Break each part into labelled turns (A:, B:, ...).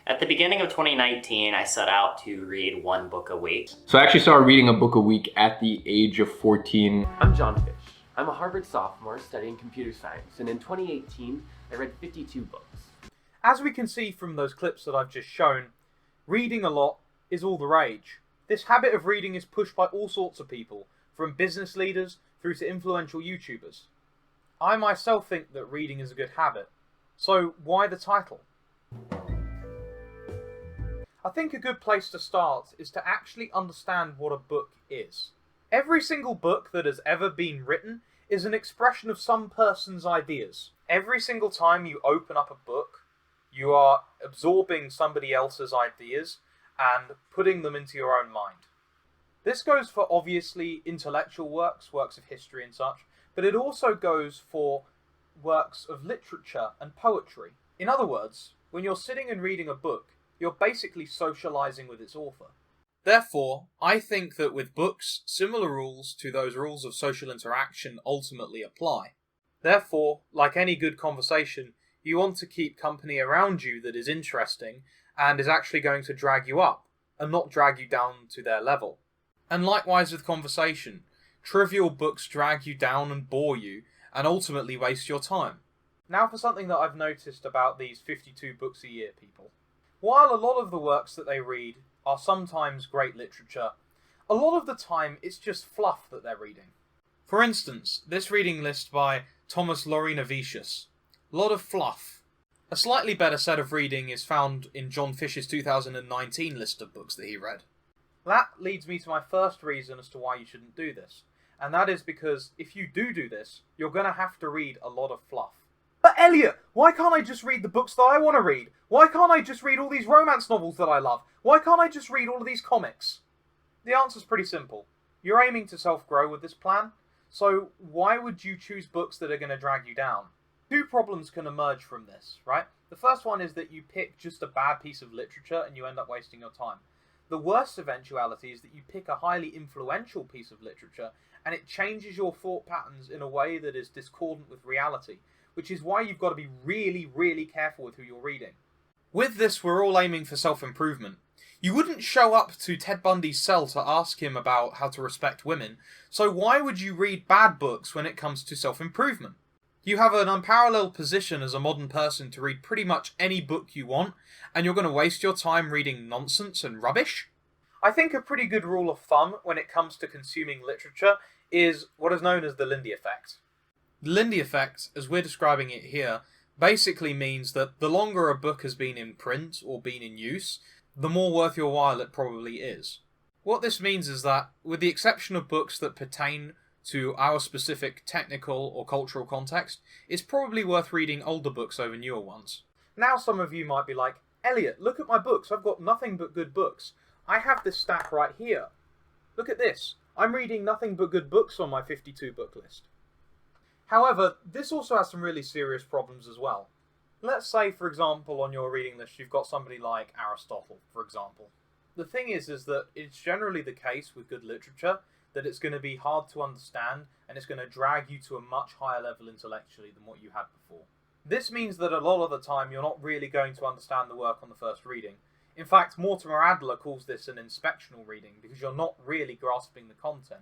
A: At the beginning of 2019, I set out to read one book a week.
B: So I actually started reading a book a week at the age of 14.
C: I'm John Fish. I'm a Harvard sophomore studying computer science, and in 2018, I read 52 books.
D: As we can see from those clips that I've just shown, reading a lot is all the rage. This habit of reading is pushed by all sorts of people, from business leaders through to influential YouTubers. I myself think that reading is a good habit, so why the title? I think a good place to start is to actually understand what a book is. Every single book that has ever been written is an expression of some person's ideas. Every single time you open up a book, you are absorbing somebody else's ideas and putting them into your own mind. This goes for obviously intellectual works, works of history and such, but it also goes for works of literature and poetry. In other words, when you're sitting and reading a book, you're basically socializing with its author. Therefore, I think that with books, similar rules to those rules of social interaction ultimately apply. Therefore, like any good conversation, you want to keep company around you that is interesting and is actually going to drag you up, and not drag you down to their level. And likewise with conversation, trivial books drag you down and bore you, and ultimately waste your time. Now for something that I've noticed about these 52 books a year people. While a lot of the works that they read are sometimes great literature, a lot of the time it's just fluff that they're reading. For instance, this reading list by Thomas Lorinavicius. A lot of fluff. A slightly better set of reading is found in John Fish's 2019 list of books that he read. That leads me to my first reason as to why you shouldn't do this, and that is because if you do this, you're going to have to read a lot of fluff. But Elliot, why can't I just read the books that I want to read? Why can't I just read all these romance novels that I love? Why can't I just read all of these comics? The answer's pretty simple. You're aiming to self-grow with this plan, so why would you choose books that are going to drag you down? Two problems can emerge from this, right? The first one is that you pick just a bad piece of literature and you end up wasting your time. The worst eventuality is that you pick a highly influential piece of literature and it changes your thought patterns in a way that is discordant with reality, which is why you've got to be really, really careful with who you're reading. With this, we're all aiming for self-improvement. You wouldn't show up to Ted Bundy's cell to ask him about how to respect women, so why would you read bad books when it comes to self-improvement? You have an unparalleled position as a modern person to read pretty much any book you want, and you're going to waste your time reading nonsense and rubbish? I think a pretty good rule of thumb when it comes to consuming literature is what is known as the Lindy effect. The Lindy effect, as we're describing it here, basically means that the longer a book has been in print or been in use, the more worth your while it probably is. What this means is that, with the exception of books that pertain to our specific technical or cultural context, it's probably worth reading older books over newer ones. Now some of you might be like, Elliot, look at my books, I've got nothing but good books. I have this stack right here. Look at this. I'm reading nothing but good books on my 52 book list. However, this also has some really serious problems as well. Let's say, for example, on your reading list you've got somebody like Aristotle, for example. The thing is that it's generally the case with good literature that it's going to be hard to understand and it's going to drag you to a much higher level intellectually than what you had before. This means that a lot of the time you're not really going to understand the work on the first reading. In fact, Mortimer Adler calls this an inspectional reading because you're not really grasping the content.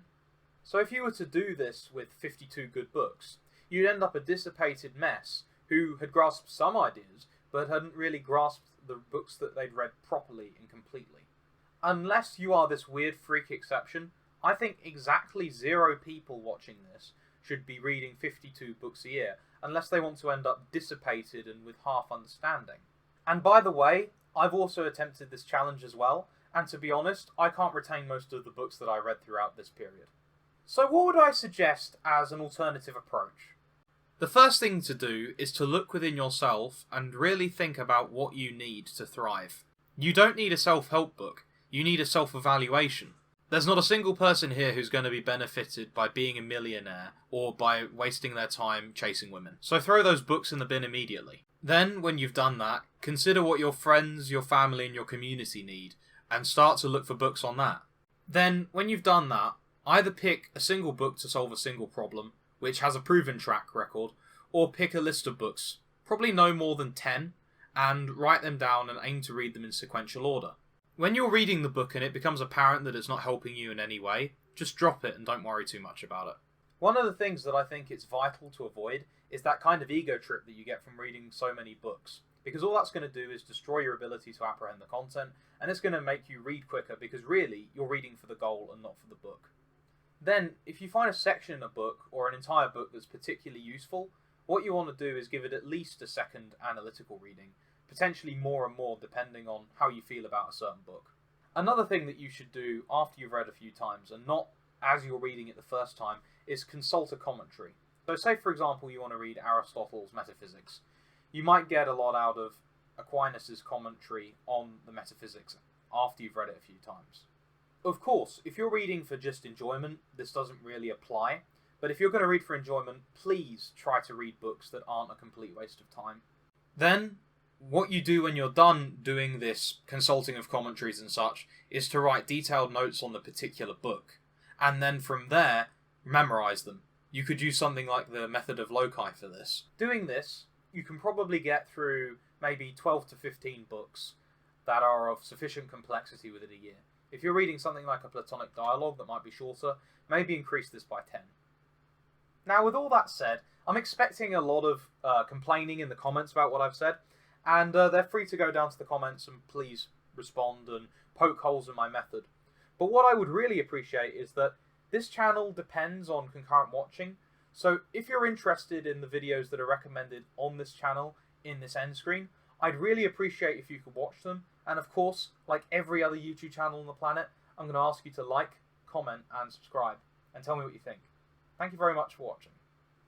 D: So if you were to do this with 52 good books, you'd end up a dissipated mess who had grasped some ideas, but hadn't really grasped the books that they'd read properly and completely. Unless you are this weird freak exception, I think exactly 0 people watching this should be reading 52 books a year, unless they want to end up dissipated and with half understanding. And by the way, I've also attempted this challenge as well, and to be honest, I can't retain most of the books that I read throughout this period. So what would I suggest as an alternative approach? The first thing to do is to look within yourself and really think about what you need to thrive. You don't need a self-help book, you need a self-evaluation. There's not a single person here who's going to be benefited by being a millionaire or by wasting their time chasing women. So throw those books in the bin immediately. Then, when you've done that, consider what your friends, your family and your community need and start to look for books on that. Then, when you've done that, either pick a single book to solve a single problem, which has a proven track record, or pick a list of books, probably no more than 10, and write them down and aim to read them in sequential order. When you're reading the book and it becomes apparent that it's not helping you in any way, just drop it and don't worry too much about it. One of the things that I think it's vital to avoid is that kind of ego trip that you get from reading so many books. Because all that's going to do is destroy your ability to apprehend the content, and it's going to make you read quicker because really, you're reading for the goal and not for the book. Then, if you find a section in a book or an entire book that's particularly useful, what you want to do is give it at least a second analytical reading, potentially more and more depending on how you feel about a certain book. Another thing that you should do after you've read a few times, and not as you're reading it the first time, is consult a commentary. So say for example you want to read Aristotle's Metaphysics. You might get a lot out of Aquinas' commentary on the Metaphysics after you've read it a few times. Of course, if you're reading for just enjoyment, this doesn't really apply, but if you're going to read for enjoyment, please try to read books that aren't a complete waste of time. Then, what you do when you're done doing this consulting of commentaries and such is to write detailed notes on the particular book, and then from there, memorize them. You could use something like the method of loci for this. Doing this, you can probably get through maybe 12 to 15 books that are of sufficient complexity within a year. If you're reading something like a Platonic dialogue that might be shorter, maybe increase this by 10. Now, with all that said, I'm expecting a lot of complaining in the comments about what I've said, and they're free to go down to the comments and please respond and poke holes in my method. But what I would really appreciate is that this channel depends on concurrent watching, so if you're interested in the videos that are recommended on this channel in this end screen, I'd really appreciate if you could watch them, and of course, like every other YouTube channel on the planet, I'm going to ask you to like, comment, and subscribe, and tell me what you think. Thank you very much for watching.